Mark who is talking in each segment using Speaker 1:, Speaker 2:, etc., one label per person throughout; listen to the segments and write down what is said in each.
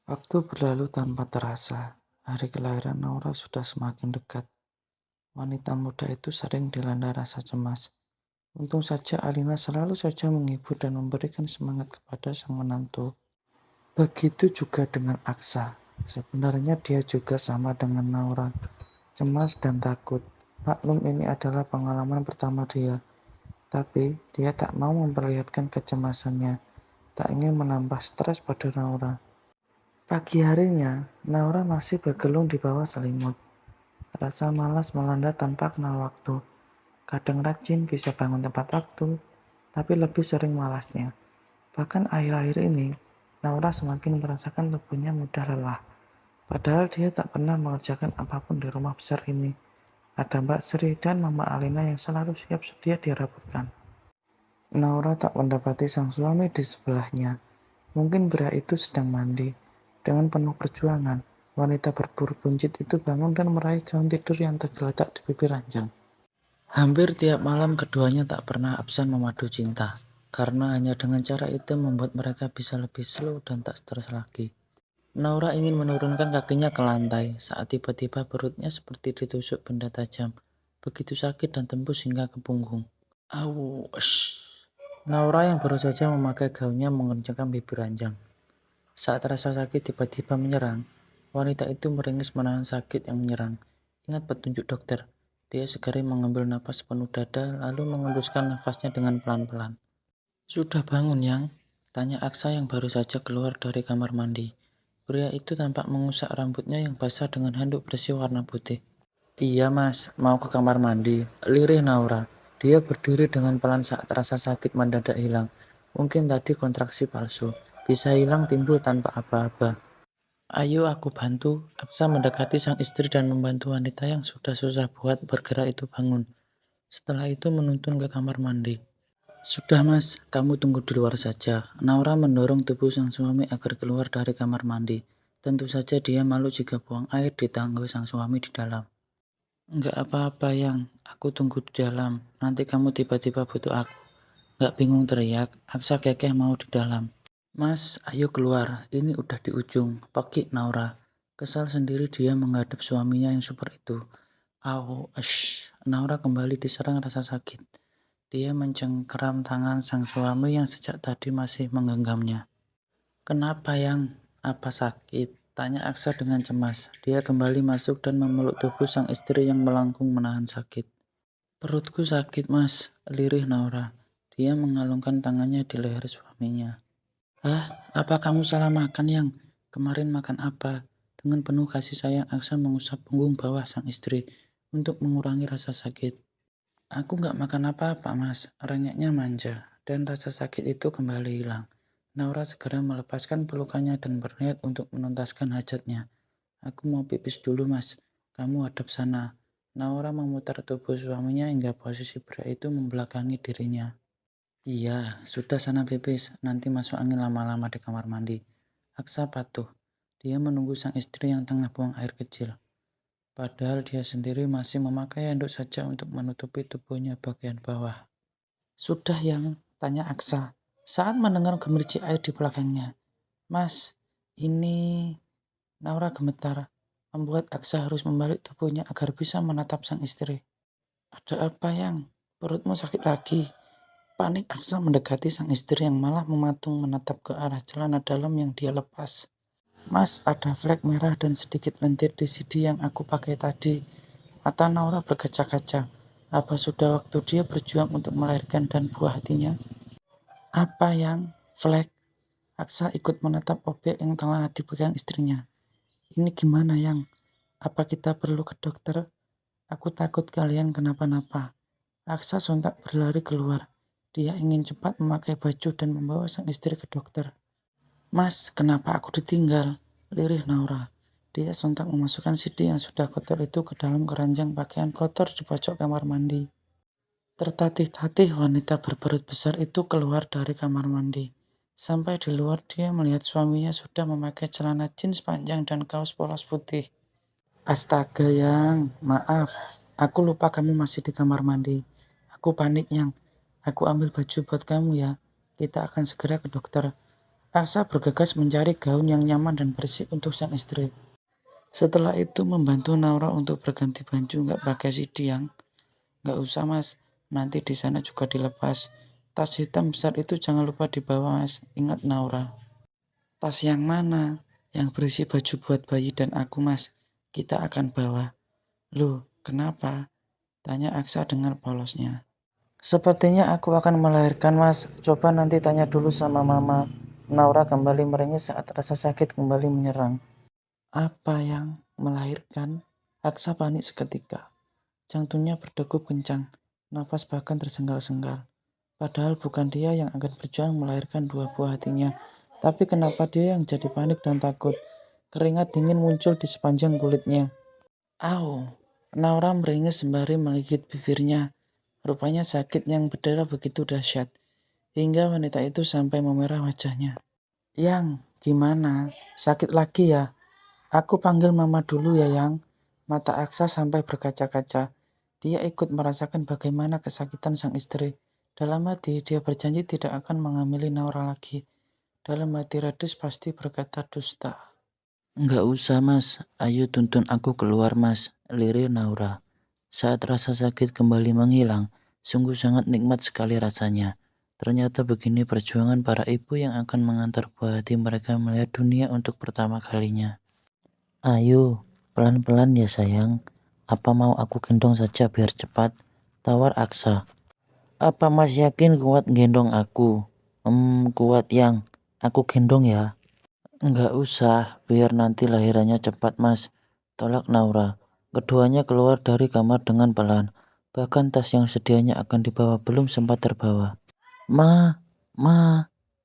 Speaker 1: Waktu berlalu tanpa terasa. Hari kelahiran Naura sudah semakin dekat. Wanita muda itu sering dilanda rasa cemas. Untung saja Alina selalu saja menghibur dan memberikan semangat kepada sang menantu. Begitu juga dengan Aksa. Sebenarnya dia juga sama dengan Naura, cemas dan takut. Maklum ini adalah pengalaman pertama dia, tapi dia tak mau memperlihatkan kecemasannya, tak ingin menambah stres pada Naura. Pagi harinya, Naura masih bergelung di bawah selimut. Rasa malas melanda tanpa kenal waktu. Kadang rajin bisa bangun tepat waktu, tapi lebih sering malasnya. Bahkan akhir-akhir ini, Naura semakin merasakan tubuhnya mudah lelah. Padahal dia tak pernah mengerjakan apapun di rumah besar ini. Ada Mbak Sri dan Mama Alina yang selalu siap sedia dirabutkan. Naura tak mendapati sang suami di sebelahnya. Mungkin pria itu sedang mandi. Dengan penuh perjuangan, wanita berburu buncit itu bangun dan meraih gaun tidur yang tergeletak di bibir ranjang. Hampir tiap malam keduanya tak pernah absen memadu cinta, karena hanya dengan cara itu membuat mereka bisa lebih slow dan tak stres lagi. Naura ingin menurunkan kakinya ke lantai saat tiba-tiba perutnya seperti ditusuk benda tajam. Begitu sakit dan tembus hingga ke punggung. Aus. Naura yang baru saja memakai gaunnya mengerjakan bibir ranjang. Saat rasa sakit tiba-tiba menyerang, wanita itu meringis menahan sakit yang menyerang. Ingat petunjuk dokter. Dia segera mengambil napas penuh dada lalu mengembuskan nafasnya dengan pelan-pelan. Sudah bangun, Yang? Tanya Aksa yang baru saja keluar dari kamar mandi. Pria itu tampak mengusap rambutnya yang basah dengan handuk bersih warna putih. Iya mas, mau ke kamar mandi. Lirih Naura. Dia berdiri dengan pelan saat rasa sakit mendadak hilang. Mungkin tadi kontraksi palsu. Bisa hilang timbul tanpa apa-apa. Ayo aku bantu. Aksa mendekati sang istri dan membantu wanita yang sudah susah buat bergerak itu bangun. Setelah itu menuntun ke kamar mandi. Sudah mas, kamu tunggu di luar saja. Naura mendorong tubuh sang suami agar keluar dari kamar mandi. Tentu saja dia malu jika buang air di tangga sang suami di dalam. Enggak apa-apa yang, aku tunggu di dalam. Nanti kamu tiba-tiba butuh aku. Enggak bingung teriak, Aksa kekeh mau di dalam. Mas, ayo keluar, ini udah di ujung. Pekik Naura. Kesal sendiri dia menghadap suaminya yang super itu. Au, Naura kembali diserang rasa sakit. Dia mencengkeram tangan sang suami yang sejak tadi masih menggenggamnya. Kenapa yang? Apa sakit? Tanya Aksa dengan cemas. Dia kembali masuk dan memeluk tubuh sang istri yang melangkung menahan sakit. Perutku sakit mas, lirih Naura. Dia mengalungkan tangannya di leher suaminya. Apa kamu salah makan yang? Kemarin makan apa? Dengan penuh kasih sayang Aksa mengusap punggung bawah sang istri untuk mengurangi rasa sakit. Aku nggak makan apa-apa mas, rengeknya manja, dan rasa sakit itu kembali hilang. Naura segera melepaskan pelukannya dan berniat untuk menuntaskan hajatnya. Aku mau pipis dulu mas, kamu hadap sana. Naura memutar tubuh suaminya hingga posisi pria itu membelakangi dirinya. Iya, sudah sana pipis, nanti masuk angin lama-lama di kamar mandi. Aksa patuh. Dia menunggu sang istri yang tengah buang air kecil. Padahal dia sendiri masih memakai handuk saja untuk menutupi tubuhnya bagian bawah. Sudah yang? Tanya Aksa saat mendengar gemericik air di belakangnya. Mas, ini... Naura gemetar, membuat Aksa harus membalik tubuhnya agar bisa menatap sang istri. Ada apa yang? Perutmu sakit lagi? Panik Aksa mendekati sang istri yang malah mematung menatap ke arah celana dalam yang dia lepas. Mas, ada flek merah dan sedikit lendir di sidi yang aku pakai tadi. Mata Naura berkaca-kaca. Apa sudah waktu dia berjuang untuk melahirkan dan buah hatinya? Apa yang? Flek? Aksa ikut menatap objek yang tengah dipegang istrinya. Ini gimana yang? Apa kita perlu ke dokter? Aku takut kalian kenapa-napa. Aksa sontak berlari keluar. Dia ingin cepat memakai baju dan membawa sang istri ke dokter. Mas, kenapa aku ditinggal? Lirih Naura. Dia sontak memasukkan sidi yang sudah kotor itu ke dalam keranjang pakaian kotor di pojok kamar mandi. Tertatih-tatih wanita berperut besar itu keluar dari kamar mandi. Sampai di luar dia melihat suaminya sudah memakai celana jeans panjang dan kaos polos putih. Astaga yang, maaf. Aku lupa kamu masih di kamar mandi. Aku panik yang. Aku ambil baju buat kamu ya. Kita akan segera ke dokter. Aksa bergegas mencari gaun yang nyaman dan bersih untuk sang istri. Setelah itu membantu Naura untuk berganti baju, nggak pakai sidiang. Nggak usah mas, nanti di sana juga dilepas. Tas hitam besar itu jangan lupa dibawa mas, ingat Naura. Tas yang mana? Yang berisi baju buat bayi dan aku mas, kita akan bawa. Loh, kenapa? Tanya Aksa dengan polosnya. Sepertinya aku akan melahirkan mas, coba nanti tanya dulu sama mama. Naura kembali merengek saat rasa sakit kembali menyerang. Apa yang melahirkan? Aksa panik seketika. Jantungnya berdegup kencang, nafas bahkan tersengal-sengal. Padahal bukan dia yang akan berjuang melahirkan dua buah hatinya. Tapi kenapa dia yang jadi panik dan takut? Keringat dingin muncul di sepanjang kulitnya. Au! Naura meringis sembari menggigit bibirnya. Rupanya sakit yang berdarah begitu dahsyat, hingga wanita itu sampai memerah wajahnya. Yang, gimana? Sakit lagi ya? Aku panggil mama dulu ya, Yang. Mata Aksa sampai berkaca-kaca. Dia ikut merasakan bagaimana kesakitan sang istri. Dalam hati, dia berjanji tidak akan menghamili Naura lagi. Dalam hati Radis pasti berkata dusta. Enggak usah mas, ayo tuntun aku keluar mas, lirih Naura. Saat rasa sakit kembali menghilang, sungguh sangat nikmat sekali rasanya. Ternyata begini perjuangan para ibu yang akan mengantar buah hati mereka melihat dunia untuk pertama kalinya. Ayo, pelan-pelan ya sayang. Apa mau aku gendong saja biar cepat? Tawar Aksa. Apa mas yakin kuat gendong aku? Kuat yang. Aku gendong ya. Enggak usah, biar nanti lahirannya cepat mas. Tolak Naura. Keduanya keluar dari kamar dengan pelan. Bahkan tas yang sedianya akan dibawa belum sempat terbawa. Ma.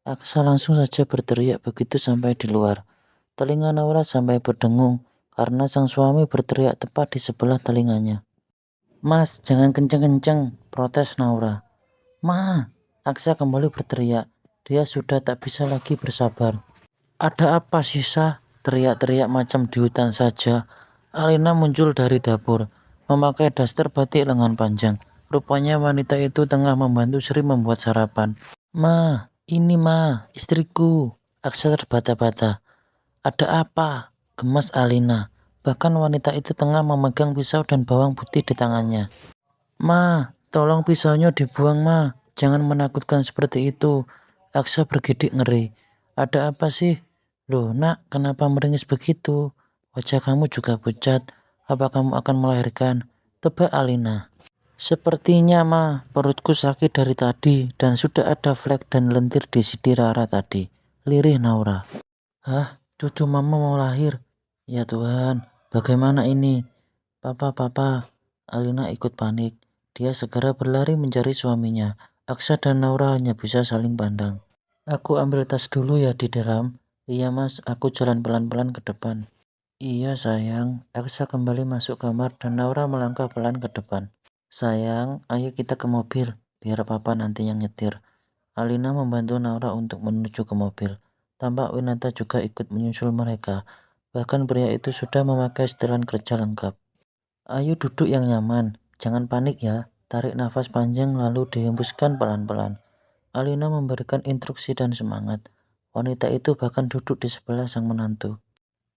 Speaker 1: Aksa langsung saja berteriak begitu sampai di luar. Telinga Naura sampai berdengung karena sang suami berteriak tepat di sebelah telinganya. Mas, jangan kenceng-kenceng, protes Naura. Ma, Aksa kembali berteriak. Dia sudah tak bisa lagi bersabar. Ada apa sisa? Teriak-teriak macam di hutan saja. Alina muncul dari dapur, memakai daster batik lengan panjang. Rupanya wanita itu tengah membantu Sri membuat sarapan. Ini istriku. Aksa terbata-bata. Ada apa? Gemas Alina. Bahkan wanita itu tengah memegang pisau dan bawang putih di tangannya. Tolong pisaunya dibuang Jangan menakutkan seperti itu. Aksa bergidik ngeri. Ada apa sih? Loh nak, kenapa meringis begitu? Wajah kamu juga pucat. Apa kamu akan melahirkan? Tebak Alina. Sepertinya perutku sakit dari tadi dan sudah ada flek dan lendir di sidi Rara tadi. Lirih Naura. Hah? Cucu mama mau lahir? Ya Tuhan, bagaimana ini? Papa. Alina ikut panik. Dia segera berlari mencari suaminya. Aksa dan Naura hanya bisa saling pandang. Aku ambil tas dulu ya di dalam. Iya mas, aku jalan pelan-pelan ke depan. Iya sayang, Aksa kembali masuk kamar dan Naura melangkah pelan ke depan. Sayang, ayo kita ke mobil, biar papa nanti yang nyetir. Alina membantu Naura untuk menuju ke mobil. Tampak Winata juga ikut menyusul mereka. Bahkan pria itu sudah memakai setelan kerja lengkap. Ayo duduk yang nyaman, jangan panik ya. Tarik nafas panjang lalu dihembuskan pelan-pelan. Alina memberikan instruksi dan semangat. Wanita itu bahkan duduk di sebelah sang menantu.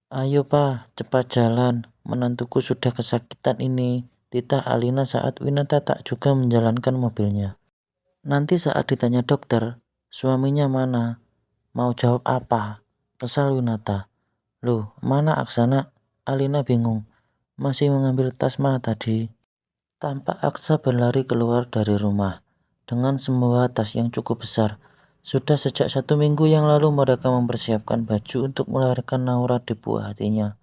Speaker 1: Ayo pak, cepat jalan. Menantuku sudah kesakitan ini. Titah Alina saat Winata tak juga menjalankan mobilnya. Nanti saat ditanya dokter, suaminya mana? Mau jawab apa? Kesal Winata. Loh, mana Aksana? Alina bingung. Masih mengambil tas tadi. Tampak Aksa berlari keluar dari rumah dengan semua tas yang cukup besar. Sudah sejak 1 minggu yang lalu mereka mempersiapkan baju untuk melahirkan Naura di buah hatinya.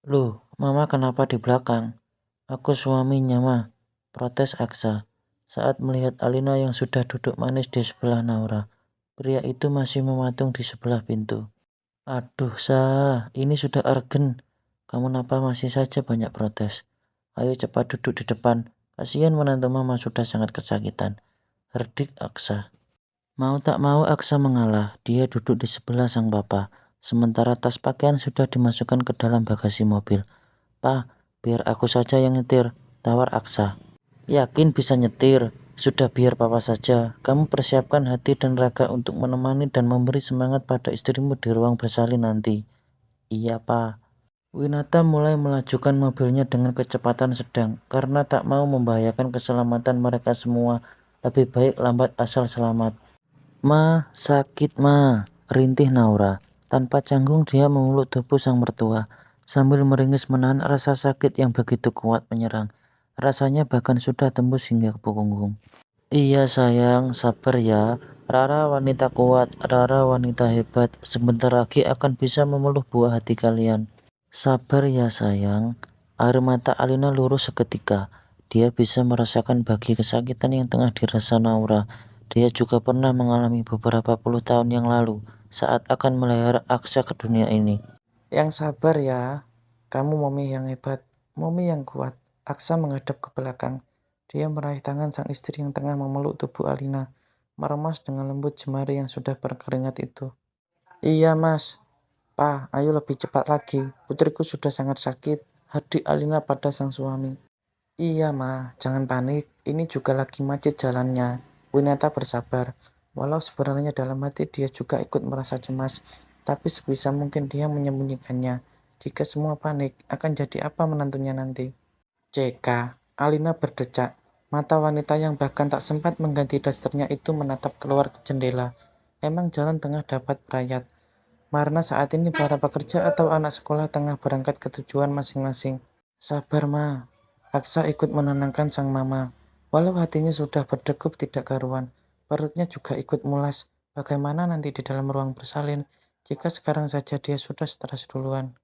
Speaker 1: Loh, mama kenapa di belakang? Aku suaminya protes Aksa saat melihat Alina yang sudah duduk manis di sebelah Naura. Pria itu masih mematung di sebelah pintu. Aduh, ini sudah urgent. Kamu kenapa masih saja banyak protes? Ayo cepat duduk di depan. Kasihan menantu mama sudah sangat kesakitan. Herdik Aksa. Mau tak mau Aksa mengalah. Dia duduk di sebelah sang papa. Sementara tas pakaian sudah dimasukkan ke dalam bagasi mobil. Biar aku saja yang nyetir, tawar Aksa. Yakin bisa nyetir? Sudah biar papa saja. Kamu persiapkan hati dan raga untuk menemani dan memberi semangat pada istrimu di ruang bersalin nanti. Iya, Pak. Winata mulai melajukan mobilnya dengan kecepatan sedang karena tak mau membahayakan keselamatan mereka semua. Lebih baik lambat asal selamat. Ma, sakit ma, rintih Naura. Tanpa canggung dia memeluk tubuh sang mertua, sambil meringis menahan rasa sakit yang begitu kuat menyerang. Rasanya bahkan sudah tembus hingga ke punggung. Iya sayang, sabar ya. Rara wanita kuat, Rara wanita hebat. Sebentar lagi akan bisa memeluk buah hati kalian. Sabar ya sayang. Air mata Alina lurus seketika. Dia bisa merasakan bagi kesakitan yang tengah dirasa Naura. Dia juga pernah mengalami beberapa puluh tahun yang lalu saat akan melahirkan Aksa ke dunia ini. Yang sabar ya. Kamu Momi yang hebat, Momi yang kuat. Aksa menghadap ke belakang. Dia meraih tangan sang istri yang tengah memeluk tubuh Alina, meremas dengan lembut jemari yang sudah berkeringat itu. Iya mas, Pa, ayo lebih cepat lagi. Putriku sudah sangat sakit. Hadik Alina pada sang suami. Iya, Ma. Jangan panik. Ini juga lagi macet jalannya. Winata bersabar. Walau sebenarnya dalam hati dia juga ikut merasa cemas. Tapi sebisa mungkin dia menyembunyikannya. Jika semua panik, akan jadi apa menantunya nanti? CK. Alina berdecak. Mata wanita yang bahkan tak sempat mengganti dasternya itu menatap keluar ke jendela. Memang jalan tengah dapat berayat. Karena saat ini para pekerja atau anak sekolah tengah berangkat ke tujuan masing-masing. Sabar, Ma. Aksa ikut menenangkan sang mama. Walau hatinya sudah berdegup tidak karuan, perutnya juga ikut mulas. Bagaimana nanti di dalam ruang bersalin jika sekarang saja dia sudah stres duluan?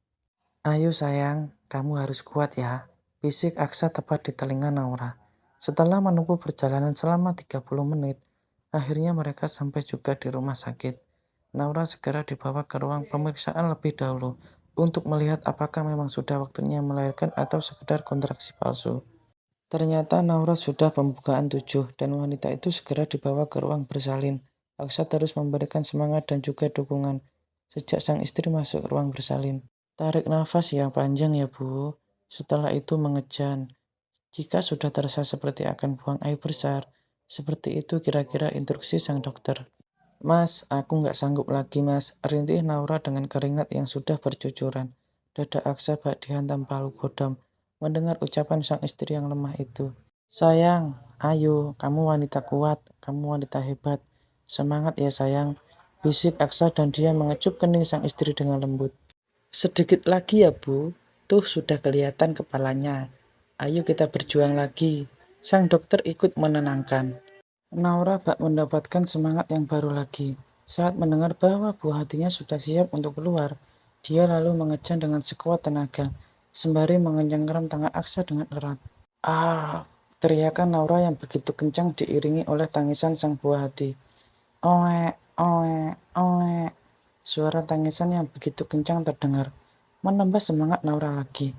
Speaker 1: Ayo sayang, kamu harus kuat ya. Bisik Aksa tepat di telinga Naura. Setelah menempuh perjalanan selama 30 menit, akhirnya mereka sampai juga di rumah sakit. Naura segera dibawa ke ruang pemeriksaan lebih dahulu untuk melihat apakah memang sudah waktunya melahirkan atau sekedar kontraksi palsu. Ternyata Naura sudah pembukaan 7 dan wanita itu segera dibawa ke ruang bersalin. Aksa terus memberikan semangat dan juga dukungan sejak sang istri masuk ruang bersalin. Tarik nafas yang panjang ya Bu. Setelah itu mengejan. Jika sudah terasa seperti akan buang air besar, seperti itu kira-kira instruksi sang dokter. Mas, aku nggak sanggup lagi mas, rintih Naura dengan keringat yang sudah bercucuran. Dada Aksa bak dihantam palu godam, mendengar ucapan sang istri yang lemah itu. Sayang, ayo, kamu wanita kuat, kamu wanita hebat. Semangat ya sayang, bisik Aksa dan dia mengecup kening sang istri dengan lembut. Sedikit lagi ya Bu, tuh sudah kelihatan kepalanya. Ayo kita berjuang lagi. Sang dokter ikut menenangkan. Naura bak mendapatkan semangat yang baru lagi. Saat mendengar bahwa buah hatinya sudah siap untuk keluar, dia lalu mengejan dengan sekuat tenaga, sembari mengencangkan tangan Aksa dengan erat. Ah, teriakan Naura yang begitu kencang diiringi oleh tangisan sang buah hati. Oe, oe, oe. Suara tangisan yang begitu kencang terdengar, menambah semangat Naura lagi.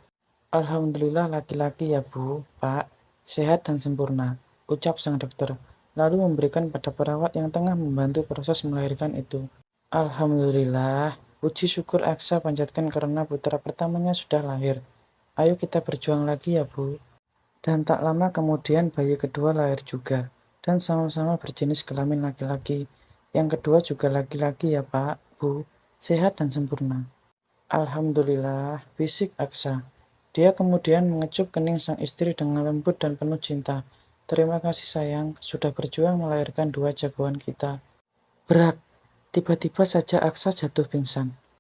Speaker 1: Alhamdulillah laki-laki ya Bu, Pak, sehat dan sempurna, ucap sang dokter, lalu memberikan pada perawat yang tengah membantu proses melahirkan itu. Alhamdulillah, puji syukur Aksa panjatkan karena putra pertamanya sudah lahir. Ayo kita berjuang lagi ya Bu. Dan tak lama kemudian bayi kedua lahir juga, dan sama-sama berjenis kelamin laki-laki. Yang kedua juga laki-laki ya Pak, Bu, sehat dan sempurna. Alhamdulillah, bisik Aksa. Dia kemudian mengecup kening sang istri dengan lembut dan penuh cinta. Terima kasih sayang, sudah berjuang melahirkan dua jagoan kita. Berak, tiba-tiba saja Aksa jatuh pingsan.